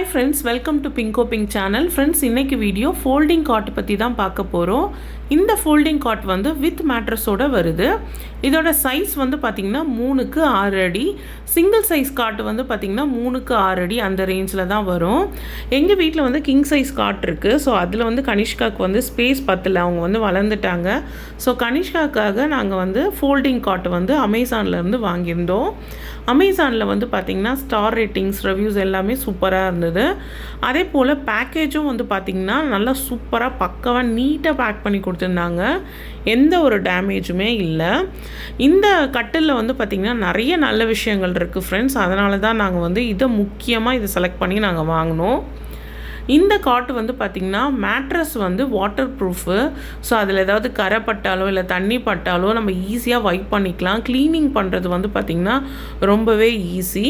Hi friends, welcome to Pinko Pink channel. Friends, இன்னைக்கு video folding cot பற்றி தான் பார்க்க போகிறோம். இந்த folding cot வந்து with mattress ஓட வருது. இதோட சைஸ் வந்து பார்த்திங்கன்னா 3க்கு 6 அடி. சிங்கிள் சைஸ் காட் வந்து பார்த்திங்கன்னா 3க்கு 6 அடி அந்த ரேஞ்சில் தான் வரும். எங்கள் வீட்டில் வந்து கிங் சைஸ் காட் இருக்குது. ஸோ அதில் வந்து கனிஷ்காவுக்கு வந்து ஸ்பேஸ் பத்தலை, அவங்க வந்து வளர்ந்துட்டாங்க. ஸோ கனிஷ்காவுக்காக நாங்கள் வந்து ஃபோல்டிங் காட் வந்து அமேசான்லேருந்து வாங்கியிருந்தோம். அமேசானில் வந்து பார்த்திங்கன்னா ஸ்டார் ரேட்டிங்ஸ் ரிவ்யூஸ் எல்லாமே சூப்பராக இருந்தது. அதே போல் பேக்கேஜும் வந்து பார்த்திங்கன்னா நல்லா சூப்பராக பக்காவாக நீட்டாக பேக் பண்ணி கொடுத்துருந்தாங்க. எந்த ஒரு டேமேஜுமே இல்லை. இந்த கட்டிலில் வந்து பார்த்திங்கன்னா நிறைய நல்ல விஷயங்கள் இருக்குது ஃப்ரெண்ட்ஸ். அதனால தான் நாங்கள் வந்து இதை முக்கியமாக இதை செலக்ட் பண்ணி நாங்கள் வாங்கினோம். இந்த காட் வந்து பார்த்திங்கன்னா மேட்ரஸ் வந்து வாட்டர் ப்ரூஃபு. ஸோ அதில் ஏதாவது கரை பட்டாலோ இல்லை தண்ணி பட்டாலோ நம்ம ஈஸியாக வைப் பண்ணிக்கலாம். க்ளீனிங் பண்ணுறது வந்து பார்த்திங்கன்னா ரொம்பவே ஈஸி.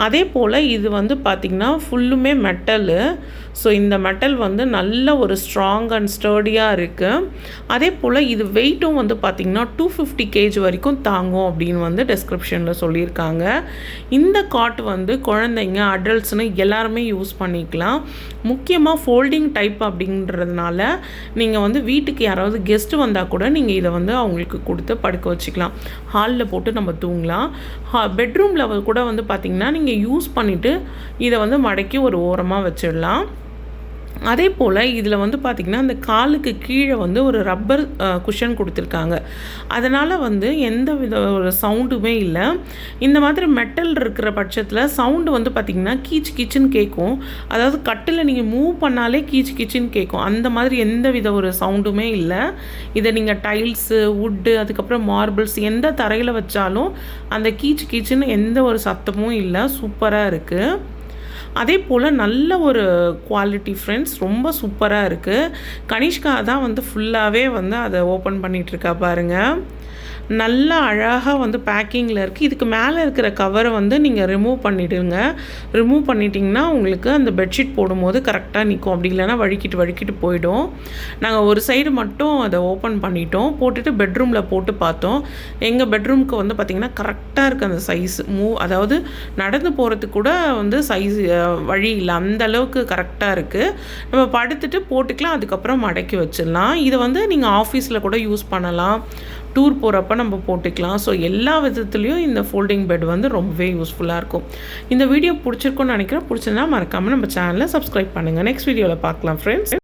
அதே போல் இது வந்து பார்த்திங்கன்னா ஃபுல்லுமே மெட்டலு. ஸோ இந்த மெட்டல் வந்து நல்ல ஒரு ஸ்ட்ராங் அண்ட் ஸ்டர்டியாக இருக்குது. அதே போல் இது வெயிட்டும் வந்து பார்த்திங்கன்னா 250 kg வரைக்கும் தாங்கும் அப்படின்னு வந்து டெஸ்கிரிப்ஷனில் சொல்லியிருக்காங்க. இந்த காட் வந்து குழந்தைங்க அடல்ட்ஸ்னு எல்லாருமே யூஸ் பண்ணிக்கலாம். முக்கியமாக ஃபோல்டிங் டைப் அப்படின்றதுனால நீங்கள் வந்து வீட்டுக்கு யாராவது கெஸ்ட்டு வந்தால் கூட நீங்கள் இதை வந்து அவங்களுக்கு கொடுத்து படுக்க வச்சுக்கலாம். ஹாலில் போட்டு நம்ம தூங்கலாம். பெட்ரூமில் கூட வந்து பார்த்திங்கன்னா நீங்கள் யூஸ் பண்ணிவிட்டு இதை வந்து மடக்கி ஒரு ஓரமாக வச்சிடலாம். அதே போல் இதில் வந்து பார்த்திங்கன்னா அந்த காலுக்கு கீழே வந்து ஒரு ரப்பர் குஷன் கொடுத்துருக்காங்க. அதனால் வந்து எந்த வித ஒரு சவுண்டுமே இல்லை. இந்த மாதிரி மெட்டல் இருக்கிற பட்சத்தில் சவுண்டு வந்து பார்த்திங்கன்னா கீச் கீச்சுன்னு கேட்கும். அதாவது கட்டில் நீங்கள் மூவ் பண்ணாலே கீச் கீச்சுன்னு கேட்கும். அந்த மாதிரி எந்த வித ஒரு சவுண்டுமே இல்லை. இதை நீங்கள் டைல்ஸு, வுட்டு, அதுக்கப்புறம் மார்பிள்ஸ் எந்த தரையில் வச்சாலும் அந்த கீச் கீச்சுன்னு எந்த ஒரு சத்தமும் இல்லை. சூப்பராக இருக்குது. அதே போல் நல்ல ஒரு குவாலிட்டி ஃப்ரெண்ட்ஸ், ரொம்ப சூப்பராக இருக்குது. கனிஷ்கா தான் வந்து ஃபுல்லாகவே வந்து அதை ஓப்பன் பண்ணிகிட்ருக்கா பாருங்கள். நல்லா அழகாக வந்து பேக்கிங்கில் இருக்குது. இதுக்கு மேலே இருக்கிற கவரை வந்து நீங்கள் ரிமூவ் பண்ணிவிடுங்க. ரிமூவ் பண்ணிட்டிங்கன்னா உங்களுக்கு அந்த பெட்ஷீட் போடும்போது கரெக்டாக நிற்கும். அப்படி இல்லைன்னா வழுக்கிட்டு போயிடும். நாங்கள் ஒரு சைடு மட்டும் அதை ஓப்பன் பண்ணிட்டோம். போட்டுட்டு பெட்ரூமில் போட்டு பார்த்தோம். எங்கள் பெட்ரூமுக்கு வந்து பார்த்திங்கன்னா கரெக்டாக இருக்குது அந்த சைஸ். அதாவது நடந்து போகிறதுக்கு கூட வந்து சைஸ் வழி இல்லை, அந்த அளவுக்கு கரெக்டாக இருக்குது. நம்ம படுத்துட்டு போட்டுக்கலாம், அதுக்கப்புறம் மடக்கி வச்சிடலாம். இதை வந்து நீங்கள் ஆஃபீஸில் கூட யூஸ் பண்ணலாம், டூர் போகிறப்ப நம்ம போட்டுக்கலாம். ஸோ எல்லா விதத்துலேயும் இந்த ஃபோல்டிங் பெட் வந்து ரொம்பவே யூஸ்ஃபுல்லாக இருக்கும். இந்த வீடியோ பிடிச்சிருக்குன்னு நினைக்கிறேன். பிடிச்சிருந்தா மறக்காமல் நம்ம சேனலை சப்ஸ்கிரைப் பண்ணுங்கள். நெக்ஸ்ட் வீடியோவில் பார்க்கலாம் ஃப்ரெண்ட்ஸ்.